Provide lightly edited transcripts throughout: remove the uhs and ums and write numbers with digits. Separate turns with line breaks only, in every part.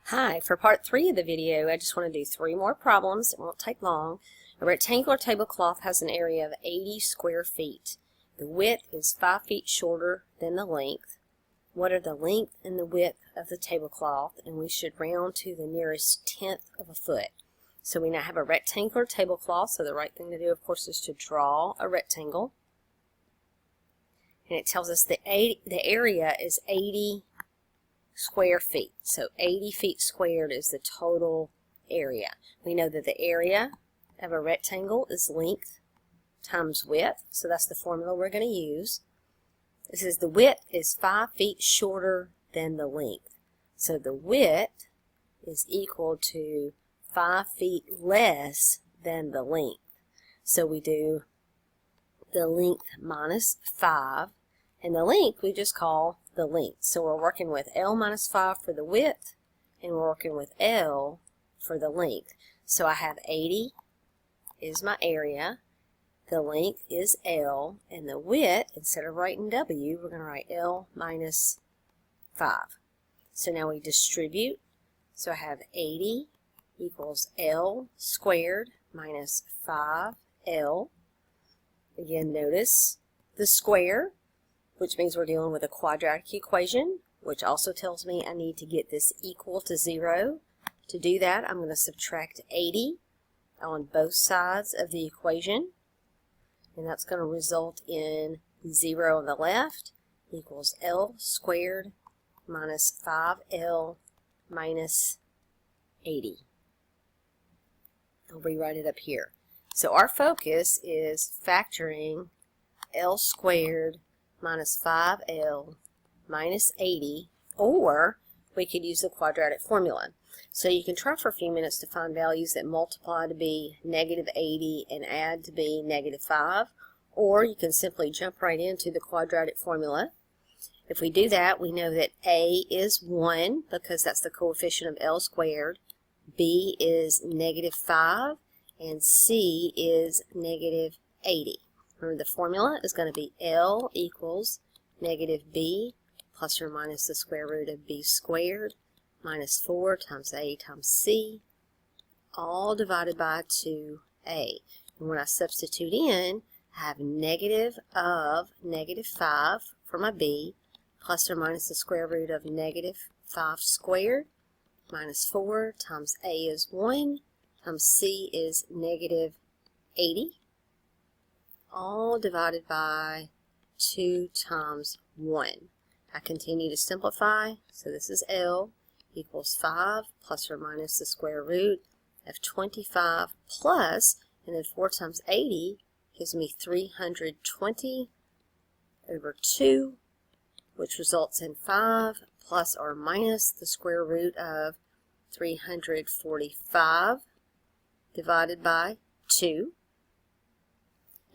Hi, for part 3 of the video, I just want to do 3 more problems. It won't take long. A rectangular tablecloth has an area of 80 square feet. The width is 5 feet shorter than the length. What are the length and the width of the tablecloth? And we should round to the nearest tenth of a foot. So we now have a rectangular tablecloth, so the right thing to do, of course, is to draw a rectangle. And it tells us the area is 80 square feet. So 80 feet squared is the total area. We know that the area of a rectangle is length times width, so that's the formula we're going to use. It says the width is 5 feet shorter than the length. So the width is equal to 5 feet less than the length. So we do the length minus 5, and the length we just call the length. So we're working with L minus 5 for the width, and we're working with L for the length. So I have 80 is my area, the length is L, and the width, instead of writing W, we're going to write L minus 5. So now we distribute. So I have 80 equals L squared minus 5L. Again, notice the square, which means we're dealing with a quadratic equation, which also tells me I need to get this equal to 0. To do that, I'm going to subtract 80 on both sides of the equation, and that's going to result in 0 on the left equals L squared minus 5L minus 80. I'll rewrite it up here. So our focus is factoring L squared minus 5L minus 80, or we could use the quadratic formula. So you can try for a few minutes to find values that multiply to be negative 80 and add to be negative 5, or you can simply jump right into the quadratic formula. If we do that, we know that A is 1 because that's the coefficient of L squared, B is negative 5, and C is negative 80. Remember, the formula is going to be L equals negative B plus or minus the square root of B squared minus 4 times A times C, all divided by 2A. And when I substitute in, I have negative of negative 5 for my B plus or minus the square root of negative 5 squared minus 4 times A is 1 times C is negative 80. All divided by 2 times 1. I continue to simplify, so this is L equals 5 plus or minus the square root of 25 plus, and then 4 times 80 gives me 320 over 2, which results in 5 plus or minus the square root of 345 divided by 2.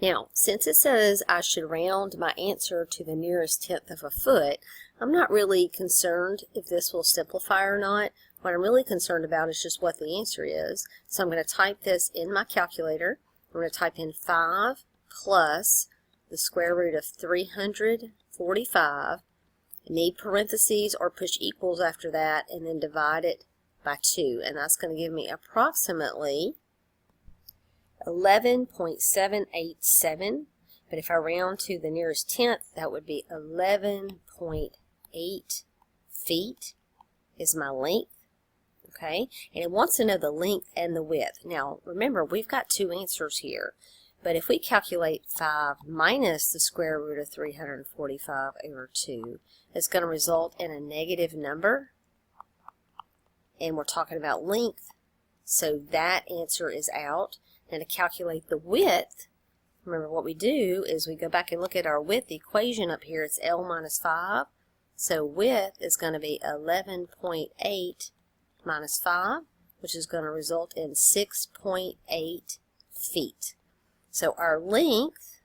Now, since it says I should round my answer to the nearest tenth of a foot, I'm not really concerned if this will simplify or not. What I'm really concerned about is just what the answer is. So I'm going to type this in my calculator. I'm going to type in 5 plus the square root of 345. I need parentheses or push equals after that, and then divide it by 2. And that's going to give me approximately 11.787, but if I round to the nearest tenth, that would be 11.8 feet is my length, okay? And it wants to know the length and the width. Now, remember, we've got two answers here, but if we calculate 5 minus the square root of 345 over 2, it's going to result in a negative number, and we're talking about length, so that answer is out. And to calculate the width, remember what we do is we go back and look at our width equation up here. It's L minus 5. So width is going to be 11.8 minus 5, which is going to result in 6.8 feet. So our length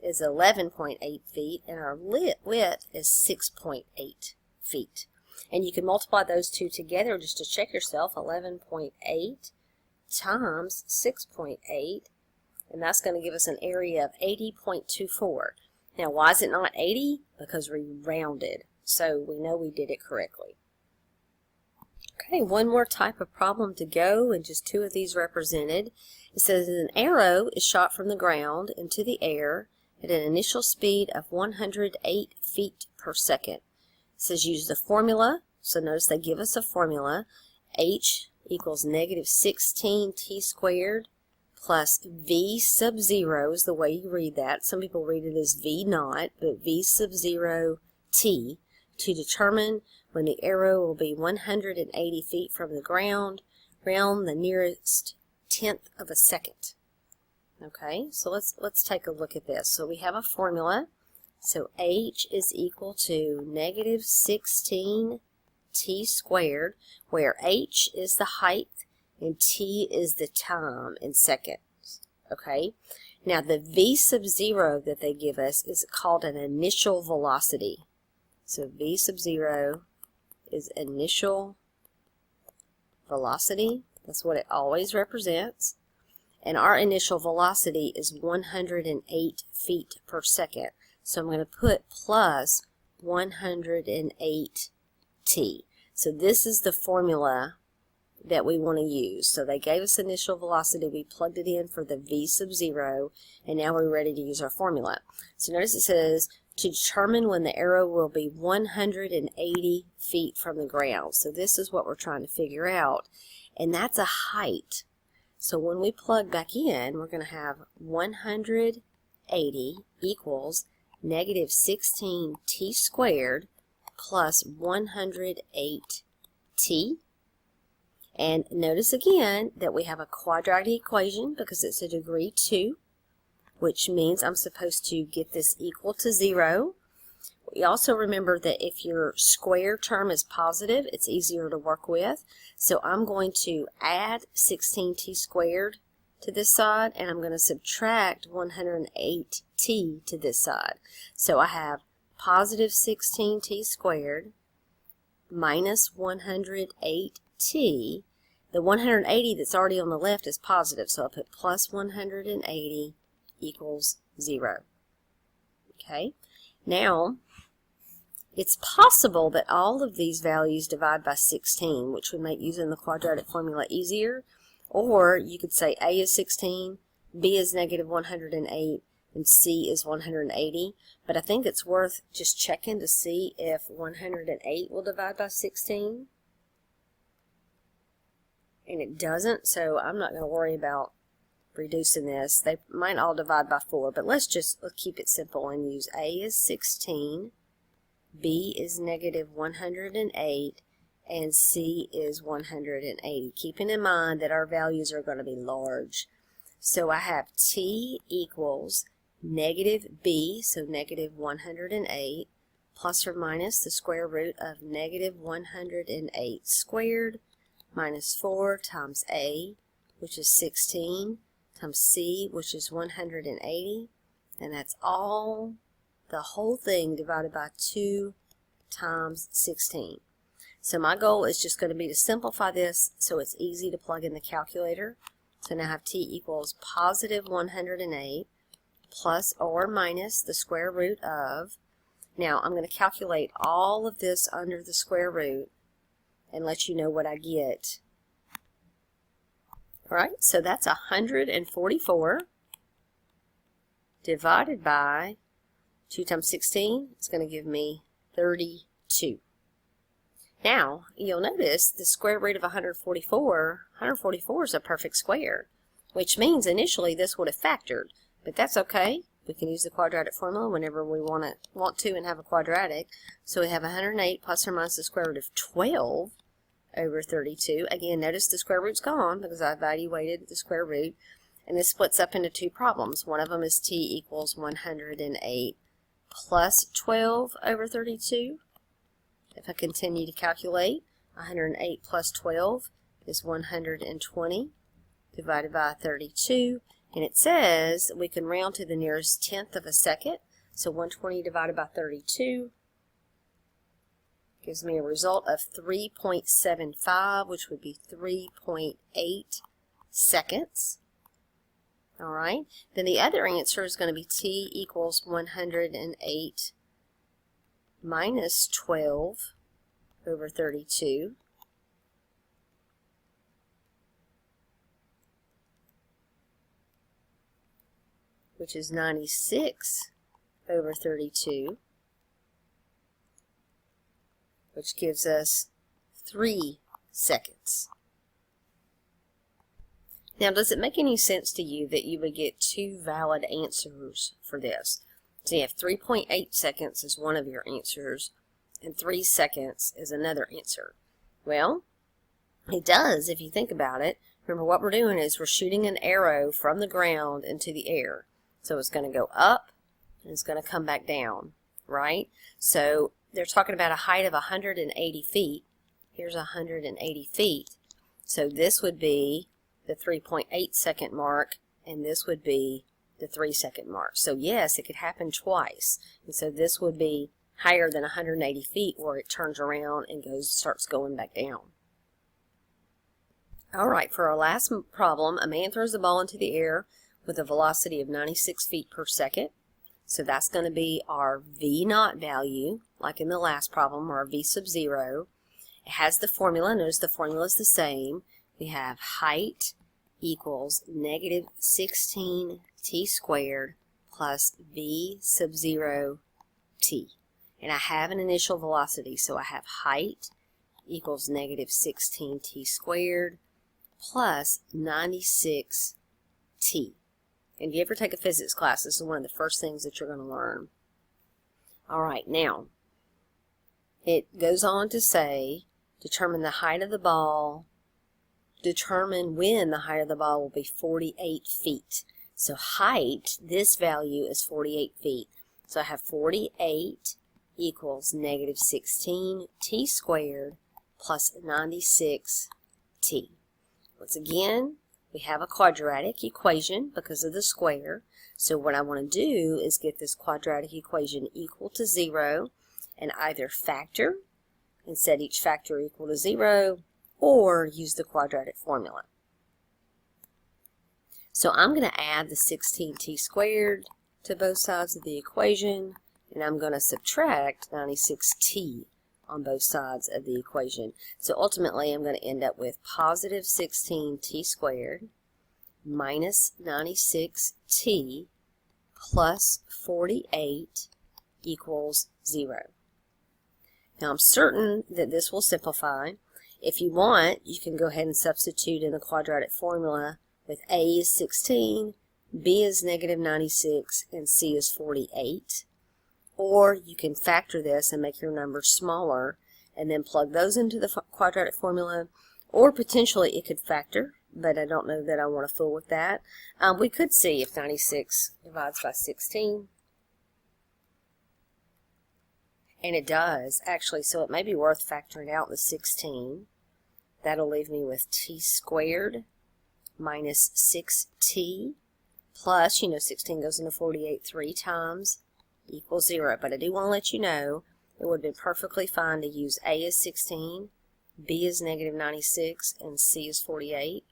is 11.8 feet, and our width is 6.8 feet. And you can multiply those two together just to check yourself. 11.8 times 6.8, and that's going to give us an area of 80.24. Now, why is it not 80? Because we rounded, so we know we did it correctly. Okay, one more type of problem to go, and just two of these represented. It says an arrow is shot from the ground into the air at an initial speed of 108 feet per second. It says use the formula. So notice they give us a formula. H equals negative 16t squared plus v sub 0 is the way you read that. Some people read it as v naught, but v sub 0 t to determine when the arrow will be 180 feet from the ground round the nearest tenth of a second. Okay, so let's take a look at this. So we have a formula. So h is equal to negative 16t squared, where h is the height and t is the time in seconds. Okay, now the v sub 0 that they give us is called an initial velocity. So v sub 0 is initial velocity. That's what it always represents. And our initial velocity is 108 feet per second. So I'm going to put plus 108t. So this is the formula that we want to use. So they gave us initial velocity, we plugged it in for the v sub 0, and now we're ready to use our formula. So notice it says to determine when the arrow will be 180 feet from the ground. So this is what we're trying to figure out, and that's a height. So when we plug back in, we're going to have 180 equals negative 16t squared plus 108t. And notice again that we have a quadratic equation because it's a degree 2, which means I'm supposed to get this equal to 0. We also remember that if your square term is positive, it's easier to work with. So I'm going to add 16t squared to this side, and I'm going to subtract 108t to this side. So I have positive 16t squared minus 108t. The 180 that's already on the left is positive, so I'll put plus 180 equals 0. Okay, now it's possible that all of these values divide by 16, which would make using the quadratic formula easier, or you could say A is 16, B is negative 108, and C is 180, but I think it's worth just checking to see if 108 will divide by 16, and it doesn't, so I'm not going to worry about reducing this. They might all divide by 4, but let's keep it simple and use A is 16, B is negative 108, and C is 180, keeping in mind that our values are going to be large. So I have T equals negative B, so negative 108, plus or minus the square root of negative 108 squared, minus 4 times A, which is 16, times C, which is 180, and that's all, the whole thing divided by 2 times 16. So my goal is just going to be to simplify this so it's easy to plug in the calculator. So now I have T equals positive 108 plus or minus the square root of. Now I'm going to calculate all of this under the square root and let you know what I get. Alright, so that's 144 divided by 2 times 16. It's going to give me 32. Now, you'll notice the square root of 144 is a perfect square, which means initially this would have factored, but that's okay. We can use the quadratic formula whenever we want to and have a quadratic. So we have 108 plus or minus the square root of 12 over 32. Again, notice the square root's gone because I evaluated the square root, and this splits up into two problems. One of them is T equals 108 plus 12 over 32. If I continue to calculate, 108 plus 12 is 120 divided by 32, and it says we can round to the nearest tenth of a second, so 120 divided by 32 gives me a result of 3.75, which would be 3.8 seconds. Alright, then the other answer is going to be T equals 108 minus 12 over 32. which is 96 over 32, which gives us 3 seconds. Now, does it make any sense to you that you would get 2 valid answers for this? So you have 3.8 seconds as one of your answers, and 3 seconds is another answer. Well, it does if you think about it. Remember, what we're doing is we're shooting an arrow from the ground into the air. So it's going to go up, and it's going to come back down, right? So they're talking about a height of 180 feet. Here's 180 feet. So this would be the 3.8 second mark, and this would be the 3 second mark. So yes, it could happen twice. And so this would be higher than 180 feet where it turns around and starts going back down. All right, for our last problem, a man throws the ball into the air with a velocity of 96 feet per second. So that's going to be our V naught value, like in the last problem, or our V sub 0. It has the formula. Notice the formula is the same. We have height equals negative 16t squared plus V sub 0 t. And I have an initial velocity, so I have height equals negative 16t squared plus 96t. And if you ever take a physics class, this is one of the first things that you're going to learn. All right, now, it goes on to say, determine the height of the ball, determine when the height of the ball will be 48 feet. So height, this value is 48 feet. So I have 48 equals negative 16t squared plus 96t. Once again, we have a quadratic equation because of the square. So what I want to do is get this quadratic equation equal to 0 and either factor and set each factor equal to 0 or use the quadratic formula. So I'm going to add the 16t squared to both sides of the equation, and I'm going to subtract 96t on both sides of the equation. So ultimately I'm going to end up with positive 16t squared minus 96t plus 48 equals 0. Now I'm certain that this will simplify. If you want, you can go ahead and substitute in the quadratic formula with A is 16, B is negative 96, and C is 48. Or you can factor this and make your numbers smaller and then plug those into the quadratic formula. Or potentially it could factor, but I don't know that I want to fool with that. We could see if 96 divides by 16. And it does, actually, so it may be worth factoring out the 16. That'll leave me with t squared minus 6t plus, 16 goes into 48 3 times, equals 0. But I do want to let you know it would have been perfectly fine to use A is 16, B is negative 96, and C is 48.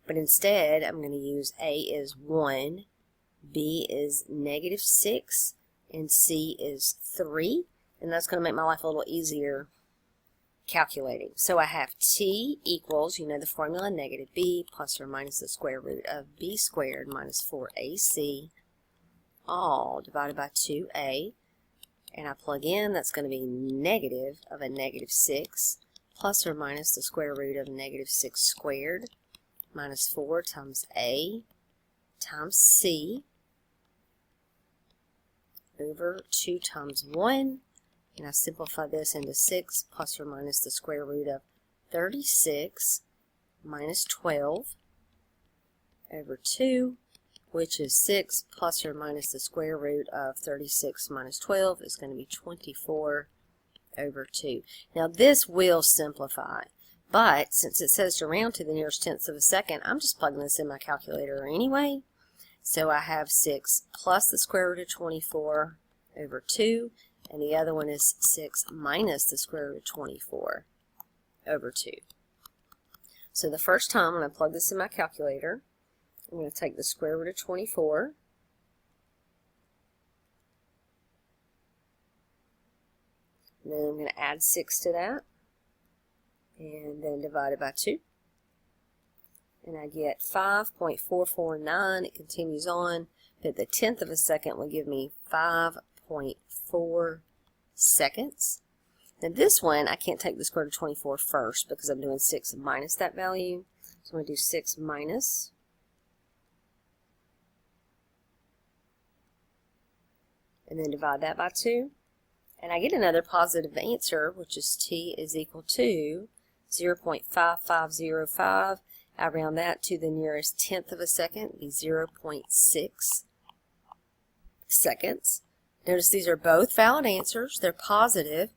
But instead, I'm going to use A is 1, B is negative 6, and C is 3. And that's going to make my life a little easier calculating. So I have t equals, the formula, negative b plus or minus the square root of b squared minus 4ac, all divided by 2a. And I plug in, that's going to be negative of a negative 6 plus or minus the square root of negative 6 squared minus 4 times a times c over 2 times 1. And I simplify this into 6 plus or minus the square root of 36 minus 12 over 2, which is 6 plus or minus the square root of 36 minus 12 is going to be 24 over 2. Now this will simplify, but since it says to round to the nearest tenths of a second, I'm just plugging this in my calculator anyway. So I have 6 plus the square root of 24 over 2. And the other one is 6 minus the square root of 24 over 2. So the first time when I plug this in my calculator, I'm going to take the square root of 24. And then I'm going to add 6 to that. And then divide it by 2. And I get 5.449. It continues on. but the 1/10 of a second will give me 5.4 seconds. Now this one, I can't take the square root of 24 first because I'm doing 6 minus that value. So I'm going to do 6 minus. And then divide that by 2. And I get another positive answer, which is t is equal to 0.5505. I round that to the nearest 1/10 of a second, it'd be 0.6 seconds. Notice these are both valid answers. They're positive.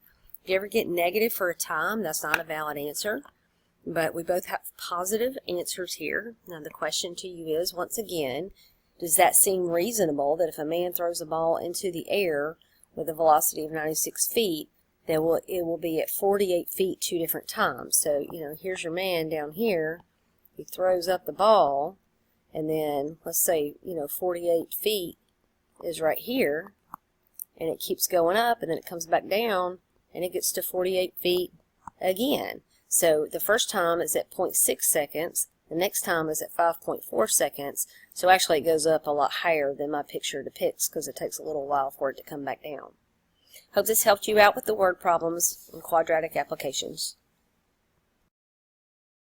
If you ever get negative for a time, that's not a valid answer. But we both have positive answers here. Now the question to you is, once again, does that seem reasonable that if a man throws a ball into the air with a velocity of 96 feet, that it will be at 48 feet 2 different times? So, here's your man down here. He throws up the ball, and then let's say, 48 feet is right here, and it keeps going up, and then it comes back down, and it gets to 48 feet again. So the first time is at 0.6 seconds, the next time is at 5.4 seconds, so actually it goes up a lot higher than my picture depicts because it takes a little while for it to come back down. Hope this helped you out with the word problems in quadratic applications.